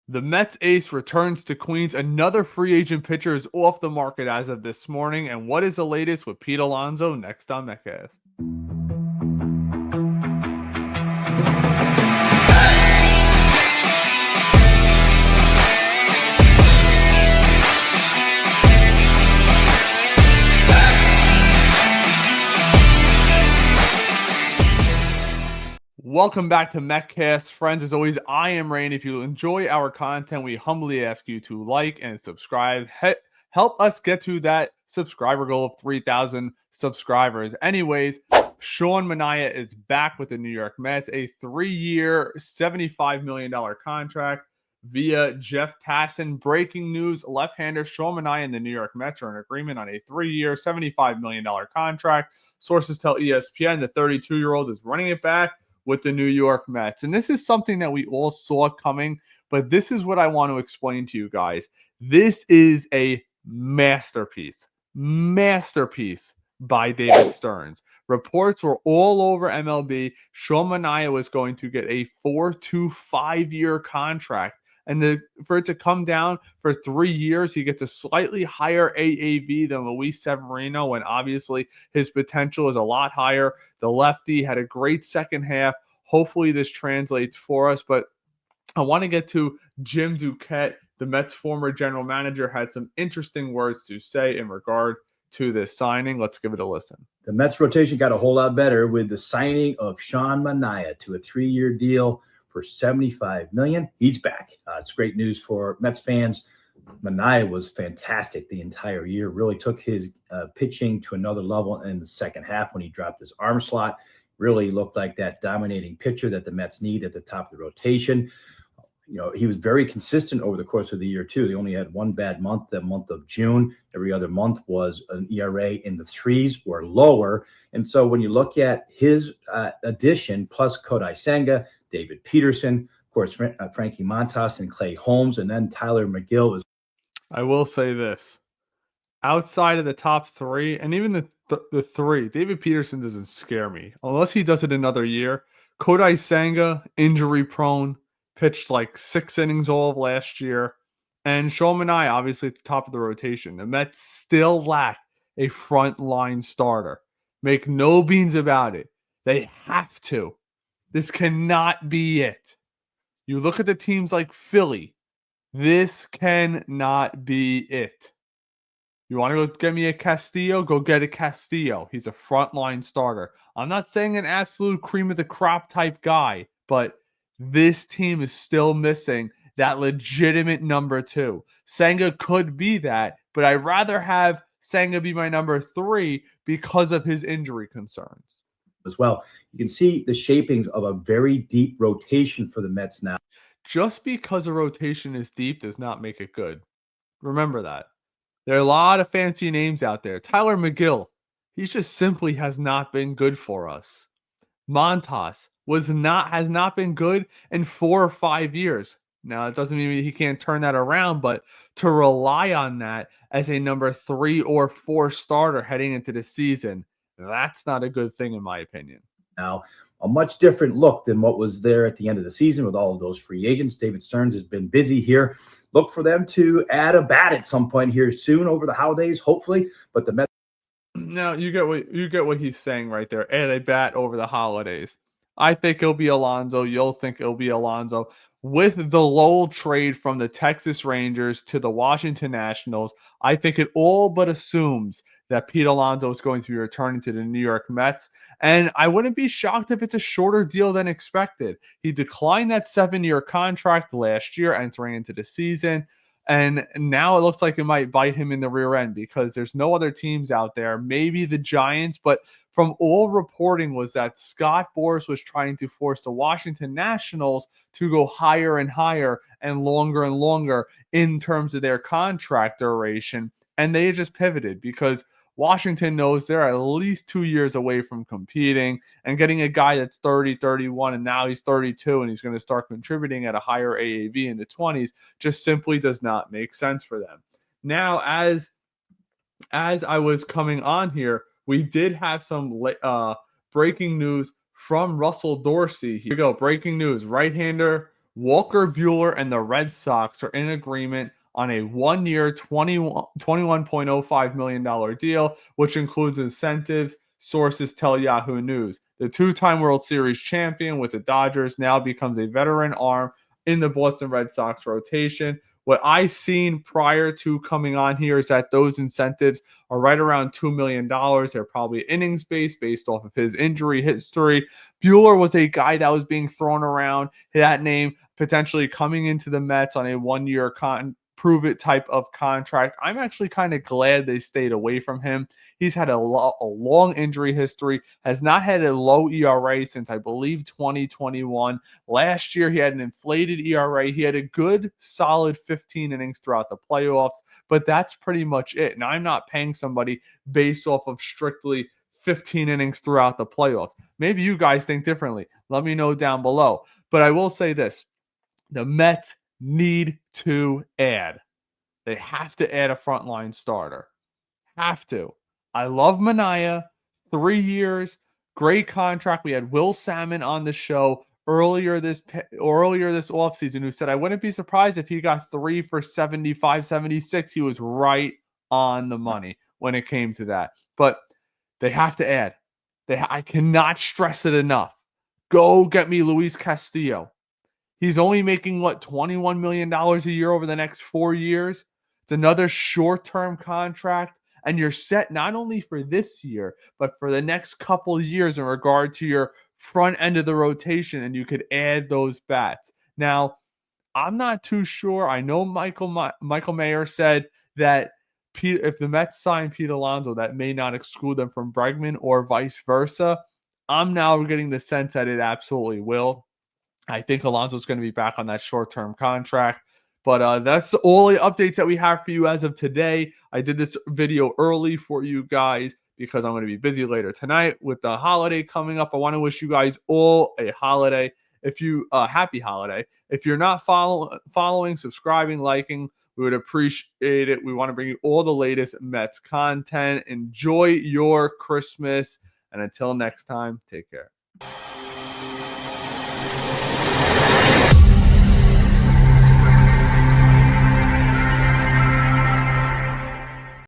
The Mets ace returns to Queens. Another free agent pitcher is off the market as of this morning. And what is the latest with Pete Alonso next on MetCast? Welcome back to MetCast. Friends, as always, I am Rain. If you enjoy our content, we humbly ask you to like and subscribe. Help us get to that subscriber goal of 3,000 subscribers. Anyways, Sean Manaea is back with the New York Mets, a 3-year, $75 million contract via Jeff Passan. Breaking news, left-hander Sean Manaea and the New York Mets are in agreement on a 3-year, $75 million contract. Sources tell ESPN the 32-year-old is running it back with the New York Mets. And this is something that we all saw coming, but this is what I want to explain to you guys. This is a masterpiece by David Stearns. Reports were all over MLB. Sean Manaea was going to get a 4 to 5 year contract. And for it to come down for 3 years, he gets a slightly higher AAV than Luis Severino, and obviously his potential is a lot higher. The lefty had a great second half. Hopefully this translates for us, but I want to get to Jim Duette, the Mets former general manager, had some interesting words to say in regard to this signing. Let's give it a listen. The Mets rotation got a whole lot better with the signing of Sean Manaea to a 3-year deal for $75 million. He's back. It's great news for Mets fans. Manaea was fantastic the entire year, really took his pitching to another level in the second half when he dropped his arm slot. Really looked like that dominating pitcher that the Mets need at the top of the rotation. You know, he was very consistent over the course of the year, too. He only had one bad month, the month of June. Every other month was an ERA in the 3s or lower. And so when you look at his addition, plus Kodai Senga, David Peterson, of course, Frankie Montas and Clay Holmes, and then Tyler McGill. I will say this. Outside of the top 3, and even the 3, David Peterson doesn't scare me. Unless he does it another year. Kodai Senga, injury prone, pitched like 6 innings all of last year. And Sean Manaea, obviously at the top of the rotation. The Mets still lack a frontline starter. Make no beans about it. They have to. This cannot be it. You look at the teams like Philly. This cannot be it. You want to go get me a Castillo? Go get a Castillo. He's a frontline starter. I'm not saying an absolute cream of the crop type guy, but this team is still missing that legitimate number 2. Senga could be that, but I'd rather have Senga be my number 3 because of his injury concerns. As well, you can see the shapings of a very deep rotation for the Mets now. Just because a rotation is deep does not make it good. Remember that. There are a lot of fancy names out there. Tyler McGill, he just simply has not been good for us. Montas has not been good in 4 or 5 years. Now, it doesn't mean he can't turn that around, but to rely on that as a number 3 or 4 starter heading into the season, that's not a good thing in my opinion. Now, a much different look than what was there at the end of the season with all of those free agents. David Stearns has been busy here. Look for them to add a bat at some point here soon over the holidays, hopefully. But the Mets. Now you get what he's saying right there. Add a bat over the holidays. I think it'll be Alonso. You'll think it'll be Alonso. With the Lowell trade from the Texas Rangers to the Washington Nationals, I think it all but assumes that Pete Alonso is going to be returning to the New York Mets. And I wouldn't be shocked if it's a shorter deal than expected. He declined that 7-year contract last year entering into the season. And now it looks like it might bite him in the rear end because there's no other teams out there. Maybe the Giants, but from all reporting was that Scott Boras was trying to force the Washington Nationals to go higher and higher and longer in terms of their contract duration. And they just pivoted because Washington knows they're at least 2 years away from competing, and getting a guy that's 30, 31, and now he's 32 and he's going to start contributing at a higher AAV in the 20s just simply does not make sense for them. Now, as I was coming on here, we did have some breaking news from Russell Dorsey. Here we go. Breaking news. Right-hander Walker Buehler and the Red Sox are in agreement on a 1-year, $21.05 million deal, which includes incentives, sources tell Yahoo News. The two-time World Series champion with the Dodgers now becomes a veteran arm in the Boston Red Sox rotation. What I seen prior to coming on here is that those incentives are right around $2 million. They're probably innings based off of his injury history. Buehler was a guy that was being thrown around, that name potentially coming into the Mets on a 1-year prove it type of contract. I'm actually kind of glad they stayed away from him. He's had a long injury history, has not had a low ERA since I believe 2021. Last year, he had an inflated ERA. He had a good, solid 15 innings throughout the playoffs, but that's pretty much it. Now, I'm not paying somebody based off of strictly 15 innings throughout the playoffs. Maybe you guys think differently. Let me know down below. But I will say this. The Mets need to add. They have to add a frontline starter. Have to. I love Manaea. 3 years, great contract. We had Will Salmon on the show earlier this offseason who said I wouldn't be surprised if he got 3 for 75, 76. He was right on the money when it came to that. But they have to add. I cannot stress it enough. Go get me Luis Castillo. He's only making, $21 million a year over the next 4 years. It's another short-term contract, and you're set not only for this year, but for the next couple of years in regard to your front end of the rotation, and you could add those bats. Now, I'm not too sure. I know Michael Mayer said that if the Mets sign Pete Alonso, that may not exclude them from Bregman or vice versa. I'm now getting the sense that it absolutely will. I think Alonso's going to be back on that short-term contract. But that's all the updates that we have for you as of today. I did this video early for you guys because I'm going to be busy later tonight with the holiday coming up. I want to wish you guys all a holiday. Happy holiday. If you're not following, subscribing, liking, we would appreciate it. We want to bring you all the latest Mets content. Enjoy your Christmas. And until next time, take care.